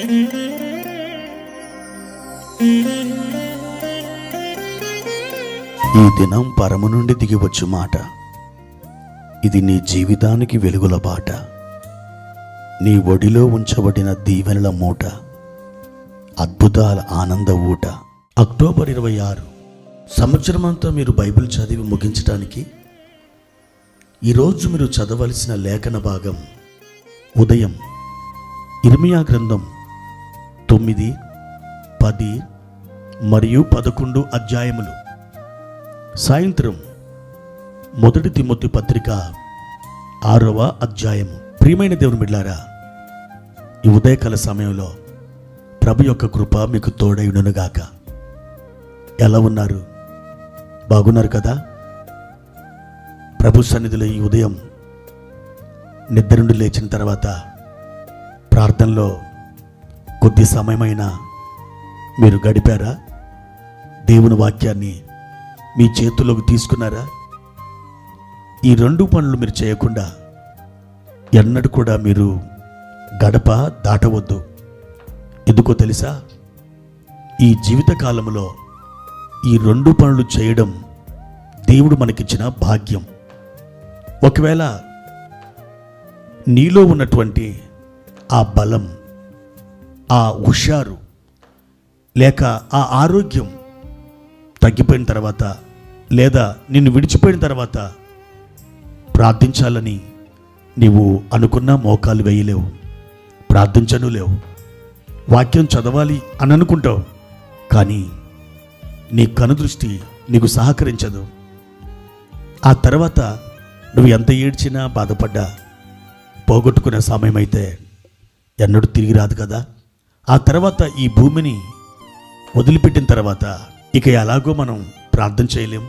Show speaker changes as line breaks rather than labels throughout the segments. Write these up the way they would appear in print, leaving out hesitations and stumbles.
ఈ దినం పరము నుండి దిగివచ్చు మాట, ఇది నీ జీవితానికి వెలుగుల బాట, నీ ఒడిలో ఉంచబడిన దీవెనల మూట, అద్భుతాల ఆనంద ఊట. అక్టోబర్ 26 సంవత్సరమంతా మీరు బైబిల్ చదివి ముగించడానికి ఈరోజు మీరు చదవలసిన లేఖన భాగం ఉదయం ఇర్మియా గ్రంథం 9, 10 మరియు 11 అధ్యాయములు, సాయంత్రం 1 తిమోతి పత్రిక 6వ అధ్యాయము. ప్రియమైన దేవుని బిడ్డలారా, ఈ ఉదయకాల సమయంలో ప్రభు యొక్క కృప మీకు తోడైయునుగాక. ఎలా ఉన్నారు? బాగున్నారు కదా? ప్రభు సన్నిధిలో ఈ ఉదయం నిద్ర నుండి లేచిన తర్వాత ప్రార్థనలో కొద్ది సమయమైనా మీరు గడిపారా? దేవుని వాక్యాన్ని మీ చేతుల్లోకి తీసుకున్నారా? ఈ 2 పనులు మీరు చేయకుండా ఎన్నడూ కూడా మీరు గడప దాటవద్దు. ఎందుకో తెలుసా? ఈ జీవితకాలంలో ఈ 2 పనులు చేయడం దేవుడు మనకిచ్చిన భాగ్యం. ఒకవేళ నీలో ఉన్నటువంటి ఆ బలం, ఆ హుషారు లేక ఆ ఆరోగ్యం తగ్గిపోయిన తర్వాత, లేదా నిన్ను విడిచిపోయిన తర్వాత ప్రార్థించాలని నీవు అనుకున్న మోకాలు వేయలేవు, ప్రార్థించను లేవు, వాక్యం చదవాలి అని అనుకుంటావు, కానీ నీ కనుదృష్టి నీకు సహకరించదు. ఆ తర్వాత నువ్వు ఎంత ఏడ్చినా బాధపడ్డా పోగొట్టుకునే సమయం అయితే ఎన్నడూ తిరిగి రాదు కదా. ఆ తర్వాత ఈ భూమిని వదిలిపెట్టిన తర్వాత ఇక ఎలాగో మనం ప్రార్థన చేయలేం,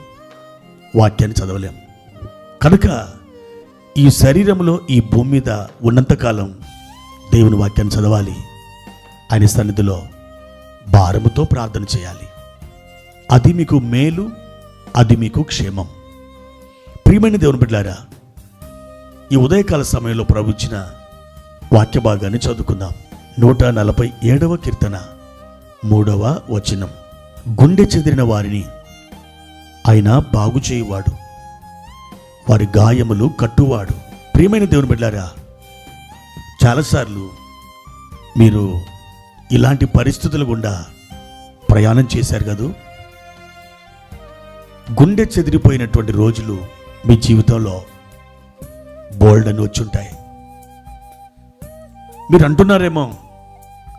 వాక్యాన్ని చదవలేం. కనుక ఈ శరీరంలో ఈ భూమి మీద ఉన్నంతకాలం దేవుని వాక్యాన్ని చదవాలి, ఆయన సన్నిధిలో భారముతో ప్రార్థన చేయాలి. అది మీకు మేలు, అది మీకు క్షేమం. ప్రియమైన దేవుని బిడ్డలారా, ఈ ఉదయకాల సమయంలో ప్రభు ఇచ్చిన వాక్య భాగాన్ని చదువుకుందాం. 147వ కీర్తన 3వ వచనం. గుండె చెదిరిన వారిని ఆయన బాగు చేయువాడు, వారి గాయములు కట్టువాడు. ప్రియమైన దేవుని బిడ్డలారా, చాలాసార్లు మీరు ఇలాంటి పరిస్థితుల గుండా ప్రయాణం చేశారు కదూ. గుండె చెదిరిపోయినటువంటి రోజులు మీ జీవితంలో బోల్డ్ అని వచ్చుంటాయి. మీరు అంటున్నారేమో,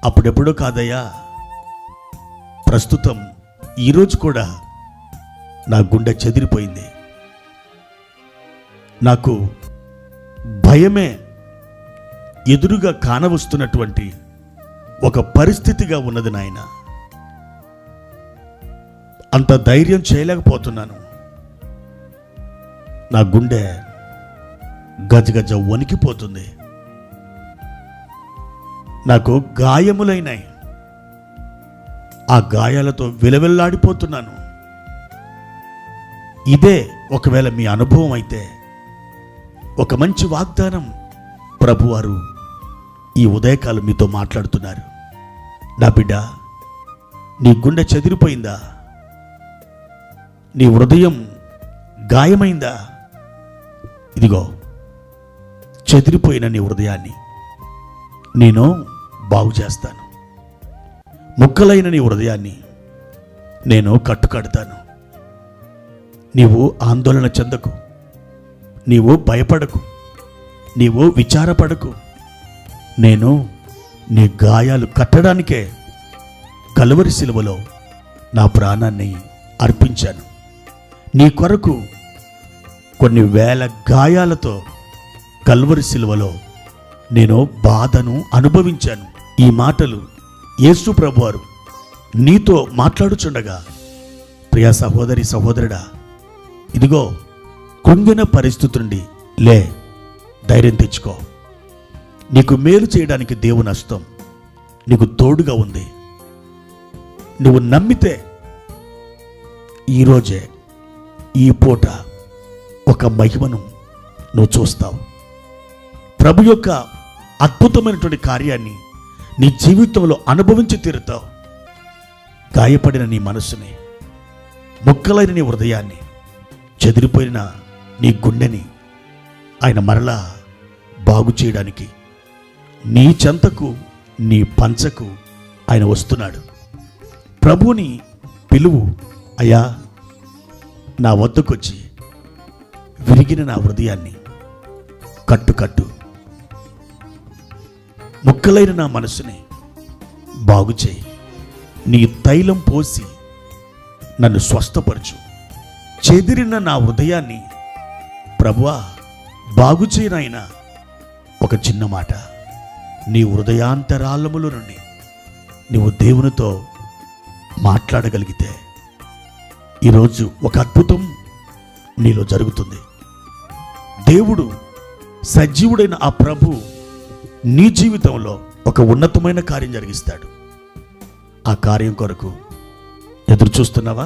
అప్పుడెప్పుడో కాదయ్యా, ప్రస్తుతం ఈరోజు కూడా నా గుండె చెదిరిపోయింది, నాకు భయమే ఎదురుగా కానవస్తున్నటువంటి ఒక పరిస్థితిగా ఉన్నది నాయన. అంత ధైర్యం చేయలేకపోతున్నాను, నా గుండె గజగజ వణికిపోతుంది, నాకు గాయములైనాయి, ఆ గాయాలతో విలవిల్లాడిపోతున్నాను. ఇదే ఒకవేళ మీ అనుభవం అయితే, ఒక మంచి వాగ్దానం ప్రభువారు ఈ ఉదయకాలం మీతో మాట్లాడుతున్నారు. నా బిడ్డ, నీ గుండె చెదిరిపోయిందా? నీ హృదయం గాయమైందా? ఇదిగో, చెదిరిపోయిన నీ హృదయాన్ని నేను బాగు చేస్తాను, ముక్కలైన నీ హృదయాన్ని నేను కట్టుకడతాను. నీవు ఆందోళన చెందకు, నీవు భయపడకు, నీవు విచారపడకు. నేను నీ గాయాలు కట్టడానికే కలువరి శిలువలో నా ప్రాణాన్ని అర్పించాను. నీ కొరకు కొన్ని వేల గాయాలతో కలువరి శిలువలో నేను బాధను అనుభవించాను. ఈ మాటలు యేసు ప్రభువారు నీతో మాట్లాడుచుండగా, ప్రియా సహోదరి సహోదరుడా, ఇదిగో కృంగిన పరిస్థితి నుండి లే, ధైర్యం తెచ్చుకో. నీకు మేలు చేయడానికి దేవుని హస్తం నీకు తోడుగా ఉంది. నువ్వు నమ్మితే ఈరోజే, ఈ పూట ఒక మహిమను నువ్వు చూస్తావు. ప్రభు యొక్క అద్భుతమైనటువంటి కార్యాన్ని నీ జీవితంలో అనుభవించి తీరుతావు. గాయపడిన నీ మనసుని, ముక్కలైన నీ హృదయాన్ని, చెదిరిపోయిన నీ గుండెని ఆయన మరలా బాగు చేయడానికి నీ చెంతకు, నీ పంచకు ఆయన వస్తున్నాడు. ప్రభువుని పిలువు, అయ్యా నా వద్దకొచ్చి విరిగిన నా హృదయాన్ని కట్టు, ముక్కలైన నా మనసుని బాగు చేయి. నీ తైలం పోసి నన్ను స్వస్థపరచు. చెదిరిన నా హృదయాన్ని ప్రభువా బాగు చేయనైనా. ఒక చిన్న మాట, నీ హృదయాంతరాళముల నుండి నీవు దేవునితో మాట్లాడగలిగితే ఈరోజు ఒక అద్భుతం నీలో జరుగుతుంది. దేవుడు, సజీవుడైన ఆ ప్రభు నీ జీవితంలో ఒక ఉన్నతమైన కార్యం జరిగిస్తాడు. ఆ కార్యం కొరకు ఎదురు చూస్తున్నావా?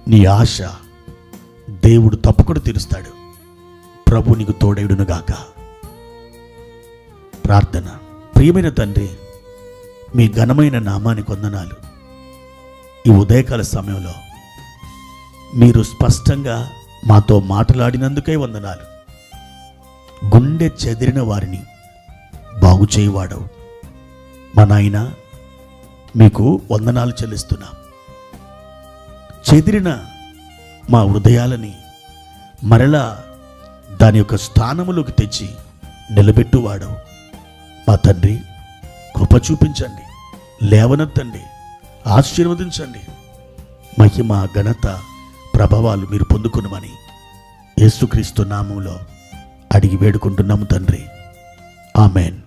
నీ ఆశ దేవుడు తప్పకుండా తీరుస్తాడు. ప్రభు నీకు తోడేయుడునుగాక. ప్రార్థన. ప్రియమైన తండ్రి, మీ ఘనమైన నామానికి వందనాలు. ఈ ఉదయకాల సమయంలో మీరు స్పష్టంగా మాతో మాట్లాడినందుకే వందనాలు. గుండె చెదిరిన వారిని బాగు చేయవాడవు మా నాయన, మీకు వందనాలు చెల్లిస్తున్నాం. చెదిరిన మా హృదయాలని మరలా దాని యొక్క స్థానములోకి తెచ్చి నిలబెట్టువాడవు మా తండ్రి. కృప చూపించండి, లేవనెత్తండి, ఆశీర్వదించండి. మహిమ, ఘనత, ప్రభావాలు మీరు పొందుకునమని యేసుక్రీస్తు నామములో అడిగి వేడుకుంటున్నాము తండ్రి. ఆమెన్.